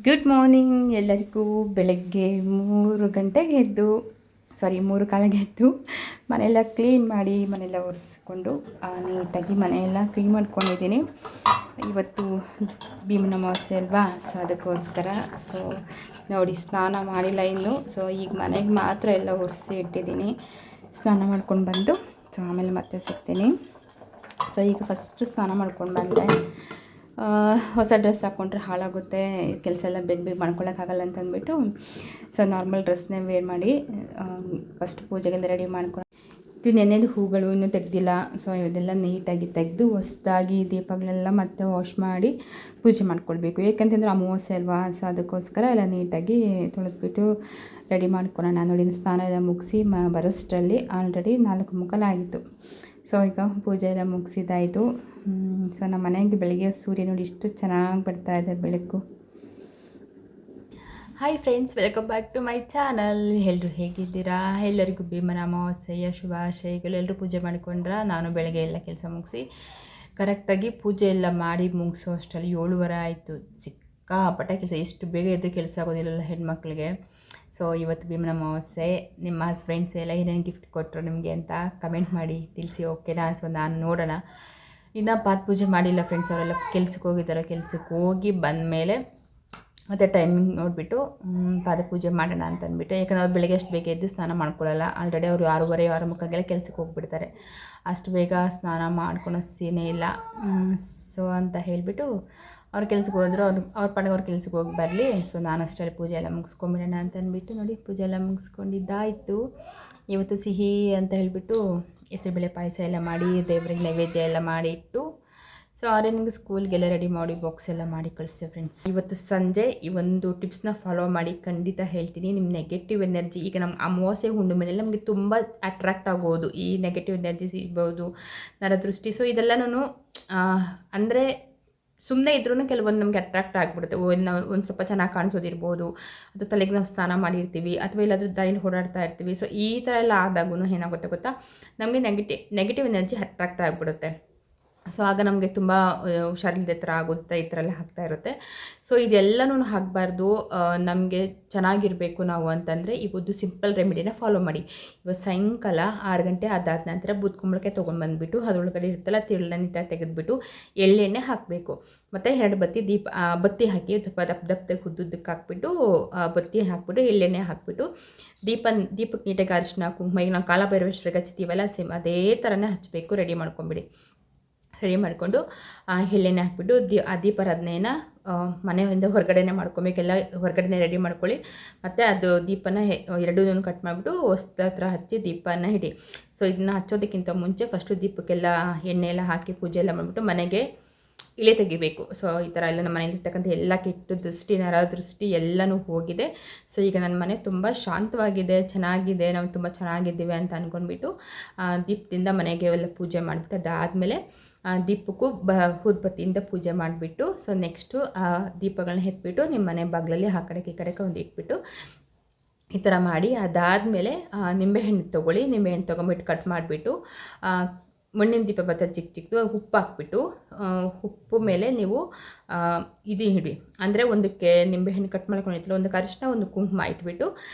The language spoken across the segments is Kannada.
ಗುಡ್ ಮಾರ್ನಿಂಗ್ ಎಲ್ಲರಿಗೂ. ಬೆಳಗ್ಗೆ 3 ಕಾಲಿಗೆ ಎದ್ದು ಮನೆಯೆಲ್ಲ ಕ್ಲೀನ್ ಮಾಡಿ ಮನೆಯೆಲ್ಲ ಒರೆಸ್ಕೊಂಡು ನೀಟಾಗಿ ಮನೆಯೆಲ್ಲ ಕ್ಲೀನ್ ಮಾಡ್ಕೊಂಡಿದ್ದೀನಿ. ಇವತ್ತು ಭೀಮನ ಅಮಾವಾಸ್ಯೆ ಅಲ್ವಾ, ಸೊ ಅದಕ್ಕೋಸ್ಕರ ನೋಡಿ ಸ್ನಾನ ಮಾಡಿಲ್ಲ ಇನ್ನು. ಸೊ ಈಗ ಮನೆಗೆ ಮಾತ್ರ ಎಲ್ಲ ಒರೆಸಿ ಇಟ್ಟಿದ್ದೀನಿ. ಸ್ನಾನ ಮಾಡ್ಕೊಂಡು ಬಂದು ಆಮೇಲೆ ಮತ್ತೆ ಸಿಗ್ತೀನಿ. ಸೊ ಈಗ ಫಸ್ಟು ಸ್ನಾನ ಮಾಡ್ಕೊಂಡು ಬಂದೆ. ಹೊಸ ಡ್ರೆಸ್ ಹಾಕ್ಕೊಂಡ್ರೆ ಹಾಳಾಗುತ್ತೆ, ಕೆಲಸ ಎಲ್ಲ ಬೇಗ ಮಾಡ್ಕೊಳ್ಳೋಕ್ಕಾಗಲ್ಲ ಅಂತ ಅಂದ್ಬಿಟ್ಟು ನಾರ್ಮಲ್ ಡ್ರೆಸ್ನೇ ವೇರ್ ಮಾಡಿ ಫಸ್ಟ್ ಪೂಜೆಗೆಲ್ಲ ರೆಡಿ ಮಾಡ್ಕೊಂಡು ಇದು ನೆನ್ನೆದು ಹೂಗಳು ಇನ್ನೂ ತೆಗೆದಿಲ್ಲ. ಸೊ ಇದೆಲ್ಲ ನೀಟಾಗಿ ತೆಗೆದು ಹೊಸದಾಗಿ ದೀಪಗಳೆಲ್ಲ ಮತ್ತೆ ವಾಶ್ ಮಾಡಿ ಪೂಜೆ ಮಾಡ್ಕೊಳ್ಬೇಕು. ಏಕೆಂತಂದರೆ ಅಮಾವಾಸ್ಯೆ ಅಲ್ವಾ, ಸೊ ಅದಕ್ಕೋಸ್ಕರ ಎಲ್ಲ ನೀಟಾಗಿ ತೊಳೆದ್ಬಿಟ್ಟು ರೆಡಿ ಮಾಡ್ಕೊಳ್ಳೋಣ. ನೋಡಿ ಸ್ನಾನ ಎಲ್ಲ ಮುಗಿಸಿ ಬರೋಷ್ಟರಲ್ಲಿ ಆಲ್ರೆಡಿ 4 ಮುಕ್ಕಾಲಾಗಿತ್ತು. ಸೊ ಈಗ ಪೂಜೆ ಎಲ್ಲ ಮುಗಿಸಿದ್ದಾಯಿತು. ಸೊ ನಮ್ಮ ಮನೆಗೆ ಬೆಳಗ್ಗೆ ಸೂರ್ಯ ನೋಡಿ ಇಷ್ಟು ಚೆನ್ನಾಗಿ ಬರ್ತಾ ಇದೆ ಬೆಳಕು. Hi friends, welcome back to my channel. ಎಲ್ಲರೂ ಹೇಗಿದ್ದೀರಾ? ಎಲ್ಲರಿಗೂ ಭೀಮನ ಅಮಾವಾಸ್ಯೆಯ ಶುಭಾಶಯಗಳು. ಎಲ್ಲರೂ ಪೂಜೆ ಮಾಡಿಕೊಂಡ್ರೆ ನಾನು ಬೆಳಗ್ಗೆ ಎಲ್ಲ ಕೆಲಸ ಮುಗಿಸಿ ಕರೆಕ್ಟಾಗಿ ಪೂಜೆ ಎಲ್ಲ ಮಾಡಿ ಮುಗಿಸೋ ಅಷ್ಟರಲ್ಲಿ 7:30 ಆಯಿತು. ಸಿಕ್ಕಾಪಟ್ಟೆ ಕೆಲಸ. ಎಷ್ಟು ಬೇಗ ಎದ್ದು ಕೆಲಸ ಆಗೋದಿಲ್ಲ ಹೆಣ್ಮಕ್ಳಿಗೆ. ಸೊ ಇವತ್ತು ಭೀಮನ ಅಮಾವಾಸ್ಯೆ. ನಿಮ್ಮ ಹಸ್ಬೆಂಡ್ಸ್ ಎಲ್ಲ ಏನೇನು ಗಿಫ್ಟ್ ಕೊಟ್ಟರು ನಿಮಗೆ ಅಂತ ಕಮೆಂಟ್ ಮಾಡಿ ತಿಳಿಸಿ, ಓಕೆನಾ? ಸೊ ನಾನು ನೋಡೋಣ. ಇನ್ನು ಪಾತ್ ಪೂಜೆ ಮಾಡಿಲ್ಲ ಫ್ರೆಂಡ್ಸ್, ಅವರೆಲ್ಲ ಕೆಲ್ಸಕ್ಕೆ ಹೋಗಿದ್ದಾರೆ. ಕೆಲ್ಸಕ್ಕೆ ಹೋಗಿ ಬಂದಮೇಲೆ ಮತ್ತು ಟೈಮಿಂಗ್ ನೋಡಿಬಿಟ್ಟು ಪಾದ ಪೂಜೆ ಮಾಡೋಣ ಅಂತ ಅಂದ್ಬಿಟ್ಟು. ಯಾಕಂದರೆ ಅವ್ರು ಬೆಳಗ್ಗೆ ಅಷ್ಟು ಬೇಗ ಎದ್ದು ಸ್ನಾನ ಮಾಡ್ಕೊಳ್ಳಲ್ಲ. ಆಲ್ರೆಡಿ ಅವರು 6:30 6:30 ಕೆಲ್ಸಕ್ಕೆ ಹೋಗ್ಬಿಡ್ತಾರೆ. ಅಷ್ಟು ಬೇಗ ಸ್ನಾನ ಮಾಡ್ಕೊಳೋ ಸೀನೇ ಇಲ್ಲ. ಸೊ ಅಂತ ಹೇಳಿಬಿಟ್ಟು ಅವ್ರು ಕೆಲ್ಸಕ್ಕೆ ಹೋದ್ರು. ಅವ್ರ ಪಾಡಿಗೆ ಅವ್ರು ಕೆಲ್ಸಕ್ಕೆ ಹೋಗಿ ಬರಲಿ. ಸೊ ನಾನು ಅಷ್ಟರಲ್ಲಿ ಪೂಜೆ ಎಲ್ಲ ಮುಗಿಸ್ಕೊಂಬಿಡೋಣ ಅಂತ ಅಂದ್ಬಿಟ್ಟು ನೋಡಿ ಪೂಜೆ ಎಲ್ಲ ಮುಗಿಸ್ಕೊಂಡಿದ್ದಾಯಿತು. ಇವತ್ತು ಸಿಹಿ ಅಂತ ಹೇಳಿಬಿಟ್ಟು ಹೆಸರುಬೇಳೆ ಪಾಯಸ ಎಲ್ಲ ಮಾಡಿ ದೇವ್ರಿಗೆ ನೈವೇದ್ಯ ಎಲ್ಲ ಮಾಡಿ ಇಟ್ಟು ಸೊ ಅವ್ರೇನಿಗೆ ಸ್ಕೂಲ್ಗೆಲ್ಲ ರೆಡಿ ಮಾಡಿ ಬಾಕ್ಸ್ ಎಲ್ಲ ಮಾಡಿ ಕಳಿಸ್ತೇವೆ ಫ್ರೆಂಡ್ಸ್. ಇವತ್ತು ಸಂಜೆ ಈ ಒಂದು ಟಿಪ್ಸ್ನ ಫಾಲೋ ಮಾಡಿ ಖಂಡಿತ ಹೇಳ್ತೀನಿ. ನಿಮ್ಮ ನೆಗೆಟಿವ್ ಎನರ್ಜಿ, ಈಗ ನಮ್ಮ ಅಮಾವಾಸ್ಯೆ ಹುಣ್ಣಿಮೆ ನಮಗೆ ತುಂಬ ಅಟ್ರಾಕ್ಟ್ ಆಗೋದು ಈ ನೆಗೆಟಿವ್ ಎನರ್ಜಿ ಇರ್ಬೋದು, ನರದೃಷ್ಟಿ. ಸೊ ಇದೆಲ್ಲನೂ ಅಂದರೆ ಸುಮ್ಮನೆ ಇದ್ರೂ ಕೆಲವೊಂದು ನಮಗೆ ಅಟ್ರಾಕ್ಟ್ ಆಗಿಬಿಡುತ್ತೆ. ನಾವು ಒಂದು ಸ್ವಲ್ಪ ಚೆನ್ನಾಗಿ ಕಾಣಿಸೋದಿರ್ಬೋದು, ಅಥವಾ ತಲೆಗೆ ನಾವು ಸ್ನಾನ ಮಾಡಿರ್ತೀವಿ, ಅಥವಾ ಎಲ್ಲಾದರೂ ದಾರಿಲಿ ಓಡಾಡ್ತಾ ಇರ್ತೀವಿ. ಸೊ ಈ ಥರ ಎಲ್ಲ ಆದಾಗೂ ಏನಾಗುತ್ತೆ ಗೊತ್ತಾ, ನಮಗೆ ನೆಗೆಟಿವ್ ಎನರ್ಜಿ ಅಟ್ರಾಕ್ಟ್ ಆಗಿಬಿಡುತ್ತೆ. ಸೊ ಆಗ ನಮಗೆ ತುಂಬ ಹುಷಾರಿಲ್ಲದೆ ಥರ ಆಗುತ್ತೆ, ಈ ಥರ ಎಲ್ಲ ಆಗ್ತಾ ಇರುತ್ತೆ. ಸೊ ಇದೆಲ್ಲನೂ ಆಗಬಾರ್ದು. ನಮಗೆ ಚೆನ್ನಾಗಿರಬೇಕು ನಾವು ಅಂತಂದರೆ ಇವತ್ತು ಸಿಂಪಲ್ ರೆಮಿಡಿನ ಫಾಲೋ ಮಾಡಿ. ಇವತ್ತು ಸಾಯಂಕಾಲ 6 ಗಂಟೆ ಅದಾದ ನಂತರ ಬೂದ್ಕುಂಬಳಕಾಯಿ ತೊಗೊಂಡು ಬಂದುಬಿಟ್ಟು ಅದರೊಳಗಡೆ ಇರುತ್ತಲ್ಲ ತಿರುಳನ್ನ ನೀಟಾಗಿ ತೆಗೆದುಬಿಟ್ಟು ಎಳ್ಳೆಣ್ಣೆ ಹಾಕಬೇಕು. ಮತ್ತು 2 ಬತ್ತಿ ಹಾಕಿ ಸ್ವಲ್ಪ ದಪ್ಪಕ್ಕೆ ಉದ್ದುದ್ದಕ್ಕೆ ಹಾಕ್ಬಿಟ್ಟು ಬತ್ತಿ ಹಾಕ್ಬಿಟ್ಟು ಎಳ್ಳೆಣ್ಣೆ ಹಾಕ್ಬಿಟ್ಟು ದೀಪಕ್ಕೆ ನೀಟಾಗಿ ಅರಿಶಿನ ಕುಂಕುಮ, ಈಗ ನಾವು ಕಾಲಭೈರವೇಶ್ವರಿಗೆ ಹಚ್ತೀವಲ್ಲ ಸೇಮ್ ಅದೇ ಥರನೇ ಹಚ್ಚಬೇಕು. ರೆಡಿ ಮಾಡ್ಕೊಂಬಿಡಿ. ರೆಡಿ ಮಾಡಿಕೊಂಡು ಎಳ್ಳೆಣ್ಣೆ ಹಾಕ್ಬಿಟ್ಟು ಆ ದೀಪಾರಾಧನೆಯನ್ನು ಮನೆಯಿಂದ ಹೊರಗಡೆನೇ ಮಾಡ್ಕೊಬೇಕೆಲ್ಲ. ಹೊರಗಡೆನೇ ರೆಡಿ ಮಾಡ್ಕೊಳ್ಳಿ. ಮತ್ತು ಅದು ದೀಪನ 2 ಕಟ್ ಮಾಡಿಬಿಟ್ಟು ಹೊಸ್ದ ಹತ್ರ ಹಚ್ಚಿ ದೀಪನ ಹಿಡಿ. ಸೊ ಇದನ್ನ ಹಚ್ಚೋದಕ್ಕಿಂತ ಮುಂಚೆ ಫಸ್ಟು ದೀಪಕ್ಕೆಲ್ಲ ಎಣ್ಣೆ ಎಲ್ಲ ಹಾಕಿ ಪೂಜೆ ಎಲ್ಲ ಮಾಡಿಬಿಟ್ಟು ಮನೆಗೆ ಇಳೆ ತೆಗಿಬೇಕು. ಸೊ ಈ ಥರ ಎಲ್ಲ ನಮ್ಮ ಮನೇಲಿರ್ತಕ್ಕಂಥ ಎಲ್ಲ ಕೆಟ್ಟ ದೃಷ್ಟಿ, ನರದೃಷ್ಟಿ ಎಲ್ಲನೂ ಹೋಗಿದೆ. ಸೊ ಈಗ ನನ್ನ ಮನೆ ತುಂಬ ಶಾಂತವಾಗಿದೆ, ಚೆನ್ನಾಗಿದೆ, ನಾವು ತುಂಬ ಚೆನ್ನಾಗಿದ್ದೀವಿ ಅಂತ ಅಂದ್ಕೊಂಡ್ಬಿಟ್ಟು ದೀಪದಿಂದ ಮನೆಗೆ ಎಲ್ಲ ಪೂಜೆ ಮಾಡಿಬಿಟ್ಟು ಅದಾದಮೇಲೆ ದೀಪಕ್ಕೂ ಊದ್ಬತ್ತಿಯಿಂದ ಪೂಜೆ ಮಾಡಿಬಿಟ್ಟು ಸೊ ನೆಕ್ಸ್ಟು ದೀಪಗಳನ್ನ ಎತ್ಬಿಟ್ಟು ನಿಮ್ಮ ಮನೆ ಬಾಗಿಲಲ್ಲಿ ಆ ಕಡೆಗೆ ಈ ಕಡೆಗೆ ಒಂದು ಇಟ್ಬಿಟ್ಟು ಈ ಥರ ಮಾಡಿ ಅದಾದಮೇಲೆ ನಿಂಬೆಹಣ್ಣು ತೊಗೊಳ್ಳಿ. ನಿಂಬೆಹಣ್ಣು ತೊಗೊಂಬಿಟ್ಟು ಕಟ್ ಮಾಡಿಬಿಟ್ಟು ಮಣ್ಣಿನ ದೀಪ ಬರ್ತಾರೆ ಚಿಕ್ಕದು, ಉಪ್ಪು ಹಾಕ್ಬಿಟ್ಟು ಉಪ್ಪು ಮೇಲೆ ನೀವು ಇದು ಹಿಡಿ, ಅಂದರೆ ಒಂದಕ್ಕೆ ನಿಂಬೆಹಣ್ಣು ಕಟ್ ಮಾಡ್ಕೊಂಡಿರ್ತೀರ, ಒಂದು ಅರಿಶಿನ ಒಂದು ಕುಂಕುಮ ಇಟ್ಬಿಟ್ಟು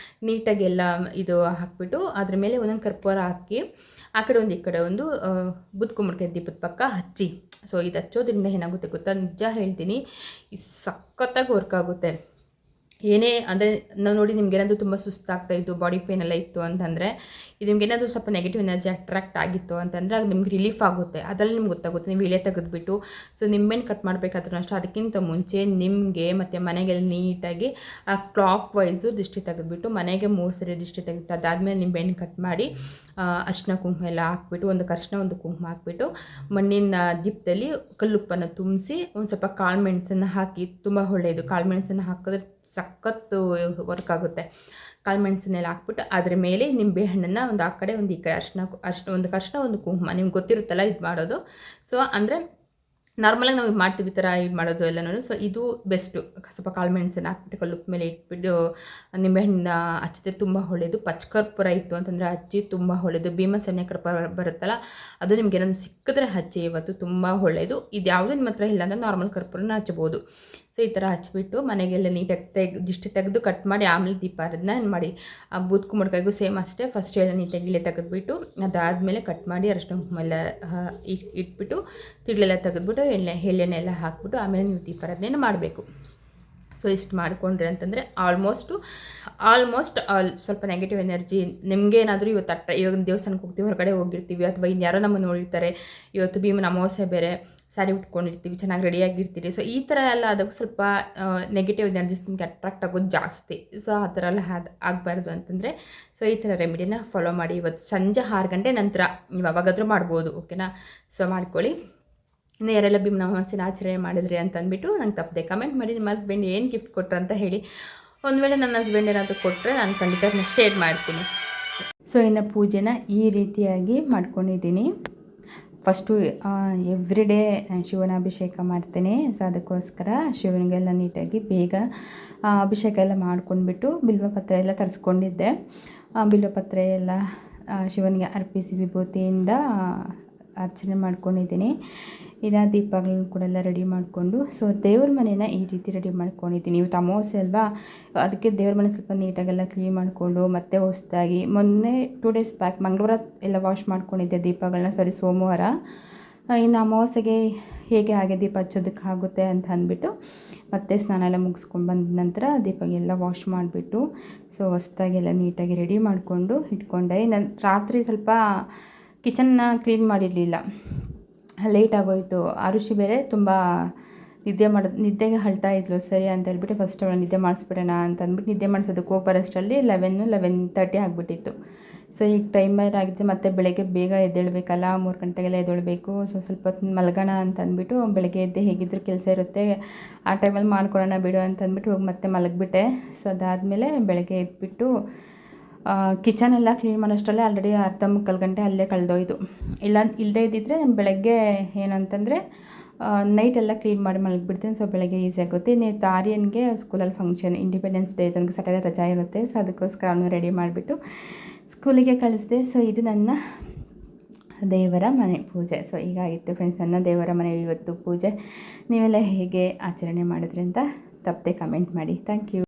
ನೀಟಾಗಿ ಎಲ್ಲ ಇದು ಹಾಕ್ಬಿಟ್ಟು ಅದ್ರ ಮೇಲೆ ಒಂದೊಂದು ಕರ್ಪೂರ ಹಾಕಿ ಆ ಕಡೆ ಒಂದು ಈ ಕಡೆ ಒಂದು ಬೂದ್ಕುಂಬಳಕಾಯಿ ದೀಪದ ಪಕ್ಕ ಹಚ್ಚಿ. ಸೊ ಇದು ಹಚ್ಚೋದ್ರಿಂದ ಏನಾಗುತ್ತೆ ಗೊತ್ತಾ, ನಿಜ ಹೇಳ್ತೀನಿ, ಸಖತ್ತಾಗಿ ವರ್ಕ್ ಆಗುತ್ತೆ. ಏನೇ ಅಂದರೆ ನಾವು ನೋಡಿ ನಿಮ್ಗೇನಾದರೂ ತುಂಬ ಸುಸ್ತಾಗ್ತಾಯಿತ್ತು, ಬಾಡಿ ಪೇನ್ ಎಲ್ಲ ಇತ್ತು ಅಂತಂದರೆ, ಇದು ನಿಮ್ಗೇನಾದರೂ ಸ್ವಲ್ಪ ನೆಗೆಟಿವ್ ಎನರ್ಜಿ ಅಟ್ರಾಕ್ಟ್ ಆಗಿತ್ತು ಅಂತಂದರೆ ಅದು ನಿಮ್ಗೆ ರಿಲೀಫ್ ಆಗುತ್ತೆ. ಅದರಲ್ಲಿ ನಿಮ್ಗೆ ಗೊತ್ತಾಗುತ್ತೆ. ನೀವು ಇಲೆ ತೆಗೆದುಬಿಟ್ಟು ಸೊ ನಿಂಬೆಹಣ್ಣು ಕಟ್ ಮಾಡಬೇಕಾದ್ರೂ ಅಷ್ಟೇ ಅದಕ್ಕಿಂತ ಮುಂಚೆ ನಿಮಗೆ ಮತ್ತು ಮನೆಗೆಲ್ಲ ನೀಟಾಗಿ ಕ್ಲಾಕ್ ವೈಸು ದಿಷ್ಟಿ ತೆಗೆದುಬಿಟ್ಟು ಮನೆಗೆ 3 ಸರಿ ದಿಷ್ಟಿ ತೆಗೆದುಬಿಟ್ಟು ಅದಾದಮೇಲೆ ನಿಂಬೆಹಣ್ಣು ಕಟ್ ಮಾಡಿ ಅರಿಶಿನ ಕುಂಕುಮ ಎಲ್ಲ ಹಾಕ್ಬಿಟ್ಟು ಒಂದು ಅರಿಶಿನ ಒಂದು ಕುಂಕುಮ ಹಾಕ್ಬಿಟ್ಟು ಮಣ್ಣಿನ ದೀಪದಲ್ಲಿ ಕಲ್ಲುಪ್ಪನ್ನು ತುಂಬಿಸಿ ಒಂದು ಸ್ವಲ್ಪ ಕಾಳು ಮೆಣಸನ್ನು ಹಾಕಿ, ತುಂಬ ಒಳ್ಳೆಯದು. ಕಾಳು ಮೆಣಸನ್ನು ಹಾಕಿದ್ರೆ ಸಖತ್ತು ವರ್ಕ್ ಆಗುತ್ತೆ. ಕಾಳು ಮೆಣಸನ್ನೆಲ್ಲ ಹಾಕ್ಬಿಟ್ಟು ಅದ್ರ ಮೇಲೆ ನಿಂಬೆಹಣ್ಣನ್ನು ಒಂದು ಆ ಕಡೆ ಒಂದು ಈ ಕಡೆ ಅರಿಶಿನ ಒಂದು ಕುಂಕುಮ, ನಿಮ್ಗೆ ಗೊತ್ತಿರುತ್ತಲ್ಲ ಇದು ಮಾಡೋದು. ಸೊ ಅಂದರೆ ನಾರ್ಮಲಾಗಿ ನಾವು ಮಾಡ್ತೀವಿ ಈ ಥರ ಇದು ಮಾಡೋದು ಎಲ್ಲನೂ. ಸೊ ಇದು ಬೆಸ್ಟು. ಸ್ವಲ್ಪ ಕಾಳು ಮೆಣಸನ್ನು ಹಾಕ್ಬಿಟ್ಟು ಕಲ್ಲುಪ್ಪು ಮೇಲೆ ಇಟ್ಬಿಟ್ಟು ನಿಂಬೆಹಣ್ಣ ಹಚ್ಚಿದ್ರೆ ತುಂಬ ಒಳ್ಳೆಯದು. ಪಚ್ಚಕರ್ಪೂರ ಇತ್ತು ಅಂತಂದರೆ ಹಚ್ಚಿ ತುಂಬ ಒಳ್ಳೆಯದು. ಭೀಮ ಸಣ್ಣ ಕರ್ಪೂರ ಬರುತ್ತಲ್ಲ ಅದು ನಿಮ್ಗೆ ಏನಾದರೂ ಸಿಕ್ಕಿದ್ರೆ ಹಚ್ಚಿ, ಇವತ್ತು ತುಂಬ ಒಳ್ಳೆಯದು. ಇದು ಯಾವುದೂ ನಿಮ್ಮ ಹತ್ರ ಇಲ್ಲ ಅಂದರೆ ನಾರ್ಮಲ್ ಕರ್ಪೂರನ ಹಚ್ಬೋದು. ಸೊ ಈ ಥರ ಹಚ್ಬಿಟ್ಟು ಮನೆಗೆಲ್ಲ ನೀಟಾಗಿ ದಿಷ್ಟಿ ತೆಗೆದು ಕಟ್ ಮಾಡಿ ಆಮೇಲೆ ದೀಪ ಆರದನ್ನ ಮಾಡಿ. ಆ ಬೂದ್ ಕುಂಬಳಕಾಯಿಗೂ ಸೇಮ್ ಅಷ್ಟೇ, ಫಸ್ಟ್ ಎಲ್ಲ ನೀಟಾಗಿ ಇಲ್ಲೇ ತೆಗೆದುಬಿಟ್ಟು ಅದಾದಮೇಲೆ ಕಟ್ ಮಾಡಿ ಅರಶಿನ ಕುಂಕುಮ ಎಲ್ಲ ಇಟ್ಬಿಟ್ಟು ತಿಡ್ಲೆಲ್ಲ ತೆಗೆದ್ಬಿಟ್ಟು ಎಣ್ಣೆ ಎಲ್ಲ ಹಾಕ್ಬಿಟ್ಟು ಆಮೇಲೆ ನೀವು ದೀಪ ಆರಾಧನೆಯನ್ನು ಮಾಡಬೇಕು. ಸೊ ಇಷ್ಟು ಮಾಡಿಕೊಂಡ್ರೆ ಅಂತಂದರೆ ಆಲ್ಮೋಸ್ಟ್ ಸ್ವಲ್ಪ ನೆಗೆಟಿವ್ ಎನರ್ಜಿ ನಿಮಗೇನಾದರೂ ಇವತ್ತು ಇವಾಗ ದೇವಸ್ಥಾನಕ್ಕೆ ಹೋಗ್ತೀವಿ, ಹೊರಗಡೆ ಹೋಗಿರ್ತೀವಿ, ಅಥವಾ ಇನ್ಯಾರೋ ನಮ್ಮನ್ನು ನೋಡಿರ್ತಾರೆ, ಇವತ್ತು ಭೀಮನ ಅಮಾವಾಸ್ಯೆ ಬೇರೆ, ಸ್ಯಾರಿ ಉಟ್ಕೊಂಡಿರ್ತೀವಿ, ಚೆನ್ನಾಗಿ ರೆಡಿಯಾಗಿರ್ತೀರಿ. ಸೊ ಈ ಥರ ಎಲ್ಲ ಆದಾಗ ಸ್ವಲ್ಪ ನೆಗೆಟಿವ್ ಎನರ್ಜಿಸ್ ನಿಮಗೆ ಅಟ್ರಾಕ್ಟ್ ಆಗೋದು ಜಾಸ್ತಿ. ಸೊ ಆ ಥರ ಎಲ್ಲ ಆಗಬಾರ್ದು ಅಂತಂದರೆ ಸೊ ಈ ಥರ ರೆಮಿಡಿನ ಫಾಲೋ ಮಾಡಿ. ಇವತ್ತು ಸಂಜೆ 6 ಗಂಟೆ ನಂತರ ನೀವು ಅವಾಗಾದರೂ ಮಾಡ್ಬೋದು, ಓಕೆನಾ. ಸೊ ಮಾಡ್ಕೊಳ್ಳಿ. ಇನ್ನು ಯಾರೆಲ್ಲ ಭೀಮನ ಅಮಾವಾಸ್ಯೆನ ಆಚರಣೆ ಮಾಡಿದ್ರಿ ಅಂತ ಅಂದ್ಬಿಟ್ಟು ನಂಗೆ ತಪ್ಪದೆ ಕಮೆಂಟ್ ಮಾಡಿ. ನಿಮ್ಮ ಹಸ್ಬೆಂಡ್ ಏನು ಗಿಫ್ಟ್ ಕೊಟ್ಟರು ಅಂತ ಹೇಳಿ. ಒಂದು ವೇಳೆ ನನ್ನ ಹಸ್ಬೆಂಡ್ ಏನಾದರೂ ಕೊಟ್ಟರೆ ನಾನು ಖಂಡಿತ ಅದನ್ನ ಶೇರ್ ಮಾಡ್ತೀನಿ. ಸೊ ಇನ್ನು ಪೂಜೆನ ಈ ರೀತಿಯಾಗಿ ಮಾಡ್ಕೊಂಡಿದ್ದೀನಿ. ಫಸ್ಟು ಎವ್ರಿ ಡೇ ಶಿವನ ಅಭಿಷೇಕ ಮಾಡ್ತೀನಿ. ಸೊ ಅದಕ್ಕೋಸ್ಕರ ಶಿವನಿಗೆಲ್ಲ ನೀಟಾಗಿ ಬೇಗ ಅಭಿಷೇಕ ಎಲ್ಲ ಮಾಡ್ಕೊಂಡ್ಬಿಟ್ಟು ಬಿಲ್ವಪತ್ರೆ ಎಲ್ಲ ತರಿಸ್ಕೊಂಡಿದ್ದೆ. ಬಿಲ್ವಪತ್ರೆ ಎಲ್ಲ ಶಿವನಿಗೆ ಅರ್ಪಿಸಿ ವಿಭೂತಿಯಿಂದ ಅರ್ಚನೆ ಮಾಡ್ಕೊಂಡಿದ್ದೀನಿ. ಇನ್ನು ದೀಪಗಳನ್ನ ಕೂಡ ಎಲ್ಲ ರೆಡಿ ಮಾಡಿಕೊಂಡು ಸೊ ದೇವ್ರ ಮನೇನ ಈ ರೀತಿ ರೆಡಿ ಮಾಡ್ಕೊಂಡಿದ್ದೀನಿ. ಇವತ್ತು ಅಮಾವಾಸ್ಯೆ ಅಲ್ವಾ, ಅದಕ್ಕೆ ದೇವ್ರ ಮನೆ ಸ್ವಲ್ಪ ನೀಟಾಗೆಲ್ಲ ಕ್ಲೀನ್ ಮಾಡಿಕೊಂಡು ಮತ್ತೆ ಹೊಸದಾಗಿ ಮೊನ್ನೆ 2 ಡೇಸ್ ಬ್ಯಾಕ್ ಮಂಗಳವಾರ ಎಲ್ಲ ವಾಶ್ ಮಾಡ್ಕೊಂಡಿದ್ದೆ ದೀಪಗಳನ್ನ, ಸೋಮವಾರ. ಇನ್ನು ಅಮಾವಾಸ್ಯೆಗೆ ಹೇಗೆ ಹಾಗೆ ದೀಪ ಹಚ್ಚೋದಕ್ಕೆ ಆಗುತ್ತೆ ಅಂತ ಅಂದ್ಬಿಟ್ಟು ಮತ್ತೆ ಸ್ನಾನ ಎಲ್ಲ ಮುಗಿಸ್ಕೊಂಡು ಬಂದ ನಂತರ ದೀಪಗೆಲ್ಲ ವಾಶ್ ಮಾಡಿಬಿಟ್ಟು ಸೊ ಹೊಸದಾಗೆಲ್ಲ ನೀಟಾಗಿ ರೆಡಿ ಮಾಡಿಕೊಂಡು ಇಟ್ಕೊಂಡೆ. ನಾನು ರಾತ್ರಿ ಸ್ವಲ್ಪ ಕಿಚನ್ನ ಕ್ಲೀನ್ ಮಾಡಿರಲಿಲ್ಲ, ಲೇಟ್ ಆಗೋಯಿತು. ಆರುಷಿ ಬೇರೆ ತುಂಬ ನಿದ್ದೆಗೆ ಅಳ್ತಾ ಇದ್ಲು. ಸರಿ ಅಂತ ಹೇಳ್ಬಿಟ್ಟು ಫಸ್ಟ್ ಅವಳು ನಿದ್ದೆ ಮಾಡಿಸ್ಬಿಡೋಣ ಅಂತ ಅಂದ್ಬಿಟ್ಟು ನಿದ್ದೆ ಮಾಡಿಸೋದಕ್ಕೆ ಹೋಗಿ ಬರೋಷ್ಟರಲ್ಲಿ 11:30 ಆಗಿಬಿಟ್ಟಿತ್ತು. ಸೊ ಈಗ ಟೈಮ್ ಬೇರೆ ಆಗಿತ್ತು, ಮತ್ತು ಬೆಳಗ್ಗೆ ಬೇಗ ಎದ್ದೇಳಬೇಕಲ್ಲ, 3 ಗಂಟೆಗೆಲ್ಲ ಎದ್ದೇಳಬೇಕು. ಸೊ ಸ್ವಲ್ಪ ಹೊತ್ತು ಮಲಗೋಣ ಅಂತ ಅಂದ್ಬಿಟ್ಟು ಬೆಳಗ್ಗೆ ಎದ್ದೆ ಹೇಗಿದ್ದರೂ ಕೆಲಸ ಇರುತ್ತೆ, ಆ ಟೈಮಲ್ಲಿ ಮಾಡ್ಕೊಳ್ಳೋಣ ಬಿಡು ಅಂತ ಅಂದ್ಬಿಟ್ಟು ಹೋಗಿ ಮತ್ತೆ ಮಲಗಿಬಿಟ್ಟೆ. ಸೊ ಅದಾದಮೇಲೆ ಬೆಳಗ್ಗೆ ಎದ್ಬಿಟ್ಟು ಕಿಚನೆಲ್ಲ ಕ್ಲೀನ್ ಮಾಡೋಷ್ಟರಲ್ಲೇ ಆಲ್ರೆಡಿ 1/2 ಗಂಟೆ ಅಲ್ಲೇ ಕಳೆದೋಯ್ತು. ಇಲ್ಲದೇ ಇದ್ದಿದ್ದರೆ ನಾನು ಬೆಳಗ್ಗೆ ಏನಂತಂದರೆ ನೈಟೆಲ್ಲ ಕ್ಲೀನ್ ಮಾಡಿ ಮಲಗಿಬಿಡ್ತೀನಿ. ಸೊ ಬೆಳಗ್ಗೆ ಈಸಿ ಆಗುತ್ತೆ. ನೀವು ಆರ್ಯನ್ಗೆ ಸ್ಕೂಲಲ್ಲಿ ಫಂಕ್ಷನ್, ಇಂಡಿಪೆಂಡೆನ್ಸ್ ಡೇ ನನಗೆ ಸ್ಯಾಟರ್ಡೇ ರಜಾ ಇರುತ್ತೆ. ಸೊ ಅದಕ್ಕೋಸ್ಕರ ಅವನು ರೆಡಿ ಮಾಡಿಬಿಟ್ಟು ಸ್ಕೂಲಿಗೆ ಕಳಿಸಿದೆ. ಸೊ ಇದು ನನ್ನ ದೇವರ ಮನೆ ಪೂಜೆ. ಸೊ ಹೀಗಾಗಿತ್ತು ಫ್ರೆಂಡ್ಸ್ ನನ್ನ ದೇವರ ಮನೆ ಇವತ್ತು ಪೂಜೆ. ನೀವೆಲ್ಲ ಹೇಗೆ ಆಚರಣೆ ಮಾಡಿದ್ರಿ ಅಂತ ತಪ್ಪದೆ ಕಮೆಂಟ್ ಮಾಡಿ. Thank you.